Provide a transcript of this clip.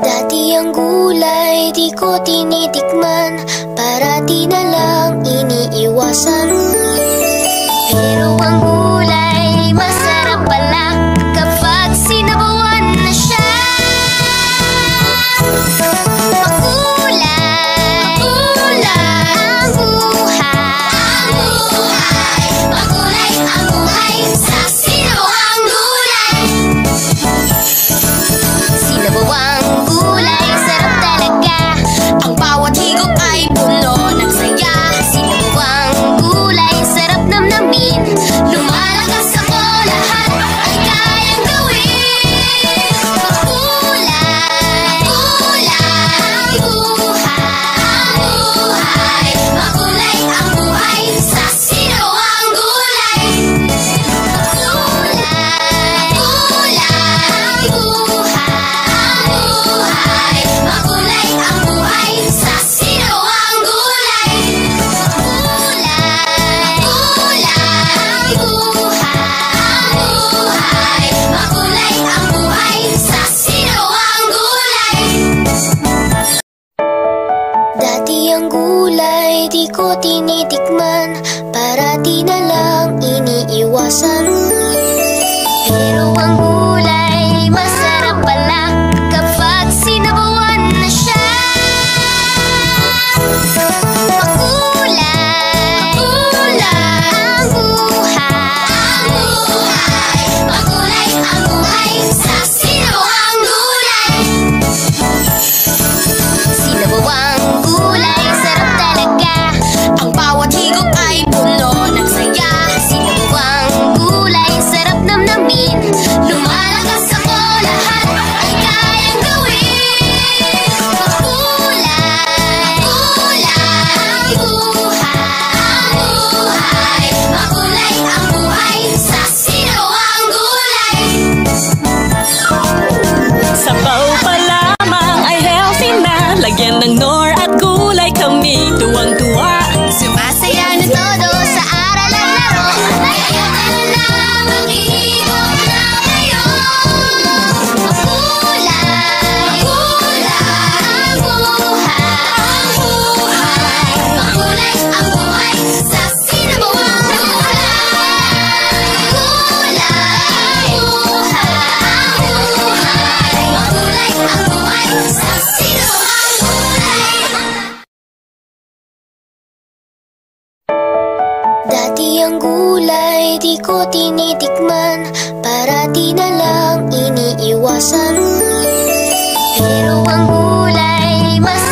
Dati ang gulay di ko tinitikman, parati na lang iniiwasan. Pero ang gulay masarap pala kapag sinabawan na siya. Makulay, makulay ang buhay, makulay ang buhay sa sinabawang gulay. Sinabawang gulay, sarap talaga. Ang bawat higop ay puno ng saya. Sinabawang gulay, sarap namnamin. Lumalakas ako, lahat ay kayang gawin. Makulay, kulay ang buhay, makulay ang buhay sa sinabawang gulay. Makulay, kulay ang buhay, makulay ang buhay sa sinabawang gulay. Makulay, kulay ang buhay, makulay ang buhay sa sinabawang gulay. Dati ang gulay di ko tinitikman, parati na lang iniiwasan. Pero ang gulay masarap pala kapag sinabawan na siya. Makulay, kulay ang buhay, makulay ang buhay sa sinabawang gulay. Sinabawang gulay, sarap talaga. Ang bawat higop ay puno ng saya. Sinabawang gulay, sarap namnamin. Lumalakas ako, lahat ay kayang gawin. Makulay, kulay ang buhay, makulay ang buhay sa sinabawang gulay. Sabaw pa lamang ay healthy na. Lagyan ng nor at gulay kami tuwang-tuwa. Sumasaya na todo sa aral at laro. Ngayon ka na lang maghihigop na ngayon. Makulay, kulay ang buhay, makulay ang buhay sa sinabawang gulay. Kulay, buhay, makulay ang buhay sa sinabawang gulay. Dati ang gulay di ko tinitikman, parati na lang iniiwasan. Pero ang gulay mas